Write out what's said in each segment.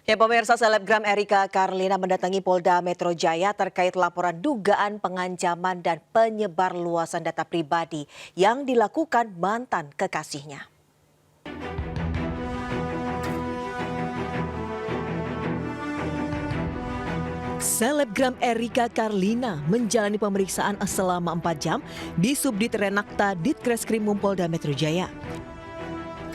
Ya, pemirsa, selebgram Erika Carlina mendatangi Polda Metro Jaya terkait laporan dugaan pengancaman dan penyebarluasan data pribadi yang dilakukan mantan kekasihnya. Selebgram Erika Carlina menjalani pemeriksaan selama 4 jam di Subdit Renakta Ditreskrim Polda Metro Jaya.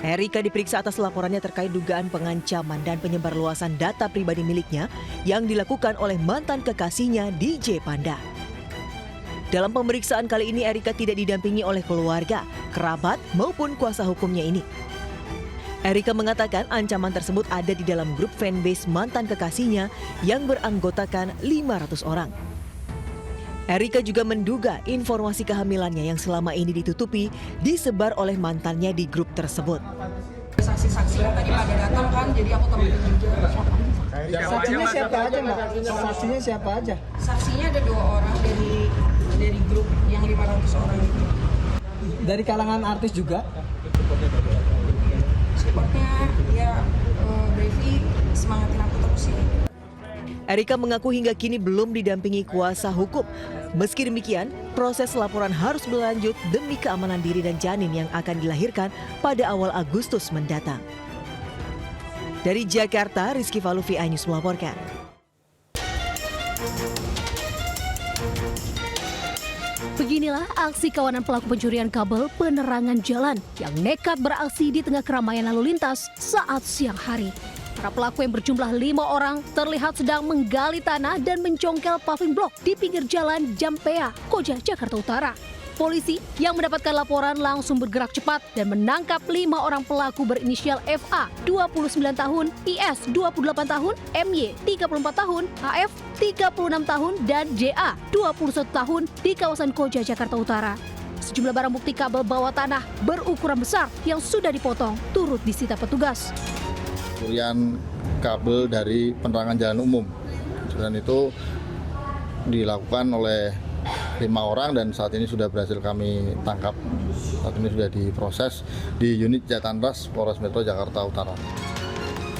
Erika diperiksa atas laporannya terkait dugaan pengancaman dan penyebarluasan data pribadi miliknya yang dilakukan oleh mantan kekasihnya DJ Panda. Dalam pemeriksaan kali ini Erika tidak didampingi oleh keluarga, kerabat maupun kuasa hukumnya ini. Erika mengatakan ancaman tersebut ada di dalam grup fanbase mantan kekasihnya yang beranggotakan 500 orang. Erika juga menduga informasi kehamilannya yang selama ini ditutupi disebar oleh mantannya di grup tersebut. Saksi-saksi yang tadi pada datang kan, jadi aku temuin juga. Saksinya siapa aja, Mbak? Saksinya siapa aja? Saksinya ada 2 orang dari grup yang 500 orang itu. Dari kalangan artis juga? Supportnya ya Brevi semangatin aku terus sih. Erika mengaku hingga kini belum didampingi kuasa hukum. Meski demikian, proses laporan harus berlanjut demi keamanan diri dan janin yang akan dilahirkan pada awal Agustus mendatang. Dari Jakarta, Rizky Falufi, iNews melaporkan. Beginilah aksi kawanan pelaku pencurian kabel penerangan jalan yang nekat beraksi di tengah keramaian lalu lintas saat siang hari. Para pelaku yang berjumlah 5 orang terlihat sedang menggali tanah dan mencongkel paving block di pinggir jalan Jampea, Koja, Jakarta Utara. Polisi yang mendapatkan laporan langsung bergerak cepat dan menangkap 5 orang pelaku berinisial FA, 29 tahun, IS, 28 tahun, MY, 34 tahun, AF, 36 tahun, dan JA, 21 tahun di kawasan Koja, Jakarta Utara. Sejumlah barang bukti kabel bawah tanah berukuran besar yang sudah dipotong turut disita petugas. Pencurian kabel dari penerangan jalan umum. Dan itu dilakukan oleh 5 orang dan saat ini sudah berhasil kami tangkap. Saat ini sudah diproses di unit Jatanras Polres Metro Jakarta Utara.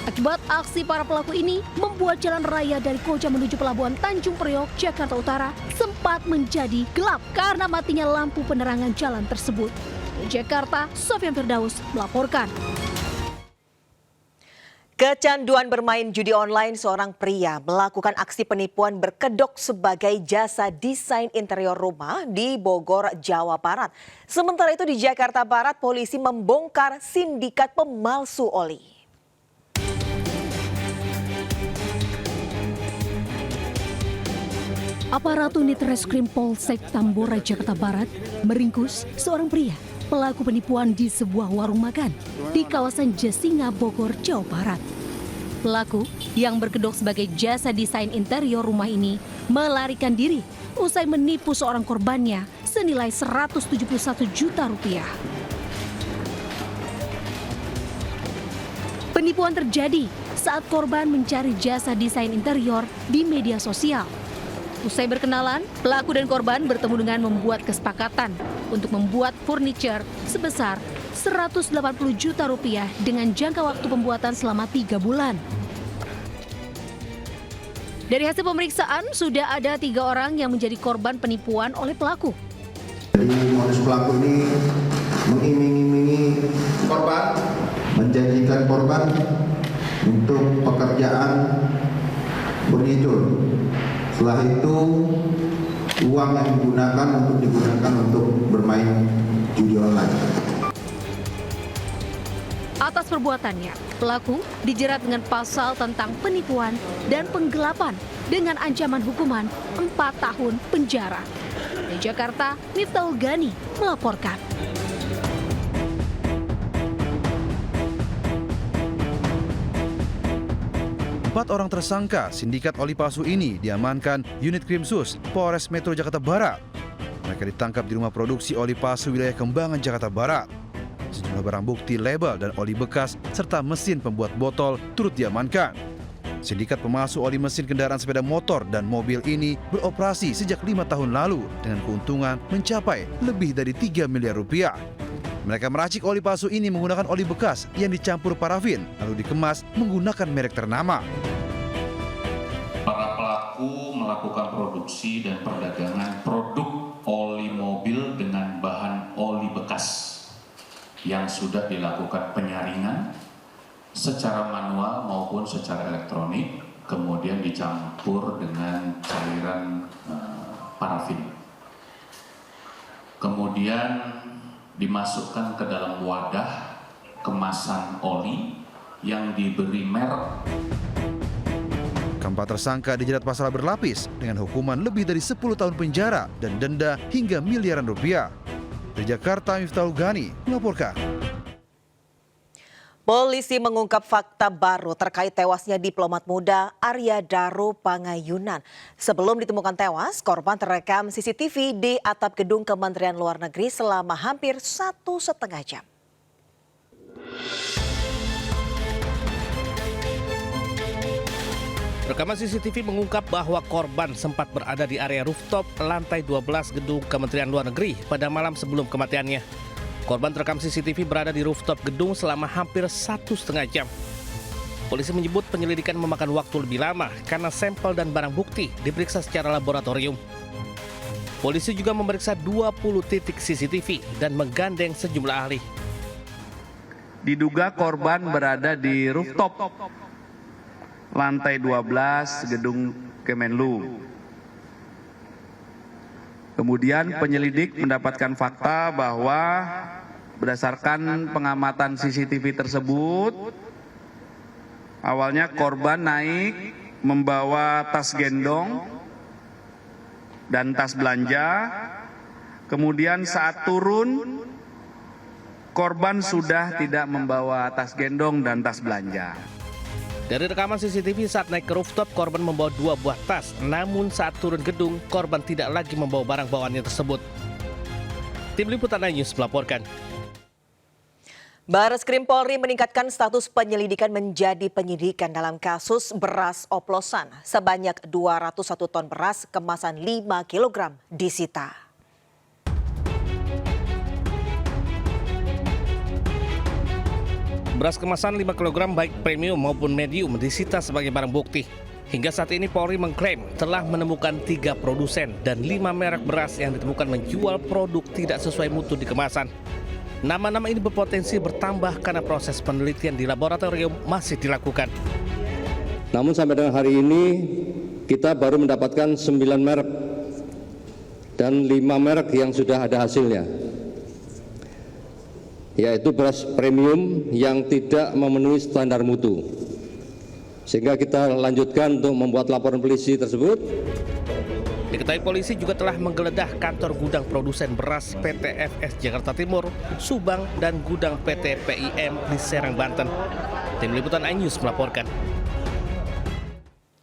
Akibat aksi para pelaku ini membuat jalan raya dari Koja menuju Pelabuhan Tanjung Priok, Jakarta Utara sempat menjadi gelap karena matinya lampu penerangan jalan tersebut. Di Jakarta, Sofyan Firdaus melaporkan. Kecanduan bermain judi online, seorang pria melakukan aksi penipuan berkedok sebagai jasa desain interior rumah di Bogor, Jawa Barat. Sementara itu di Jakarta Barat, polisi membongkar sindikat pemalsu oli. Aparat unit reskrim Polsek Tambora, Jakarta Barat meringkus seorang pria pelaku penipuan di sebuah warung makan di kawasan Jasinga, Bogor, Jawa Barat. Pelaku yang berkedok sebagai jasa desain interior rumah ini melarikan diri usai menipu seorang korbannya senilai 171 juta rupiah. Penipuan terjadi saat korban mencari jasa desain interior di media sosial. Usai berkenalan, pelaku dan korban bertemu dengan membuat kesepakatan untuk membuat furniture sebesar 180 juta rupiah dengan jangka waktu pembuatan selama 3 bulan. Dari hasil pemeriksaan, sudah ada 3 orang yang menjadi korban penipuan oleh pelaku. Jadi modus pelaku ini mengiming-imingi korban, menjanjikan korban untuk pekerjaan furniture. Setelah itu uang yang digunakan untuk bermain judi online. Atas perbuatannya, pelaku dijerat dengan pasal tentang penipuan dan penggelapan dengan ancaman hukuman 4 tahun penjara. Di Jakarta, Miftahul Gani melaporkan. Empat orang tersangka sindikat oli palsu ini diamankan unit Krimsus Polres Metro Jakarta Barat. Mereka ditangkap di rumah produksi oli palsu wilayah Kembangan, Jakarta Barat. Sejumlah barang bukti label dan oli bekas serta mesin pembuat botol turut diamankan. Sindikat pemalsu oli mesin kendaraan sepeda motor dan mobil ini beroperasi sejak 5 tahun lalu dengan keuntungan mencapai lebih dari 3 miliar rupiah. Mereka meracik oli palsu ini menggunakan oli bekas yang dicampur parafin, lalu dikemas menggunakan merek ternama. Para pelaku melakukan produksi dan perdagangan produk oli mobil dengan bahan oli bekas yang sudah dilakukan penyaringan secara manual maupun secara elektronik, kemudian dicampur dengan cairan parafin. Kemudian dimasukkan ke dalam wadah kemasan oli yang diberi merek. Keempat tersangka dijerat pasal berlapis dengan hukuman lebih dari 10 tahun penjara dan denda hingga miliaran rupiah. Dari Jakarta, Miftahul Ghani melaporkan. Polisi mengungkap fakta baru terkait tewasnya diplomat muda Arya Daro Pangayunan. Sebelum ditemukan tewas, korban terekam CCTV di atap gedung Kementerian Luar Negeri selama hampir 1,5 jam. Rekaman CCTV mengungkap bahwa korban sempat berada di area rooftop lantai 12 gedung Kementerian Luar Negeri pada malam sebelum kematiannya. Korban terekam CCTV berada di rooftop gedung selama hampir 1,5 jam. Polisi menyebut penyelidikan memakan waktu lebih lama karena sampel dan barang bukti diperiksa secara laboratorium. Polisi juga memeriksa 20 titik CCTV dan menggandeng sejumlah ahli. Diduga korban berada di rooftop lantai 12 gedung Kemenlu. Kemudian penyelidik mendapatkan fakta bahwa berdasarkan pengamatan CCTV tersebut, awalnya korban naik membawa tas gendong dan tas belanja. Kemudian saat turun, korban sudah tidak membawa tas gendong dan tas belanja. Dari rekaman CCTV saat naik ke rooftop, korban membawa 2 buah tas. Namun saat turun gedung, korban tidak lagi membawa barang bawaannya tersebut. Tim Liputan News melaporkan. Bareskrim Polri meningkatkan status penyelidikan menjadi penyidikan dalam kasus beras oplosan. Sebanyak 201 ton beras kemasan 5 kg disita. Beras kemasan 5 kg baik premium maupun medium disita sebagai barang bukti. Hingga saat ini Polri mengklaim telah menemukan 3 produsen dan 5 merek beras yang ditemukan menjual produk tidak sesuai mutu di kemasan. Nama-nama ini berpotensi bertambah karena proses penelitian di laboratorium masih dilakukan. Namun sampai dengan hari ini kita baru mendapatkan 9 merek dan 5 merek yang sudah ada hasilnya, yaitu beras premium yang tidak memenuhi standar mutu. Sehingga kita lanjutkan untuk membuat laporan polisi tersebut. Diketahui polisi juga telah menggeledah kantor gudang produsen beras PT FS Jakarta Timur, Subang, dan gudang PT PIM di Serang, Banten. Tim Liputan iNews melaporkan.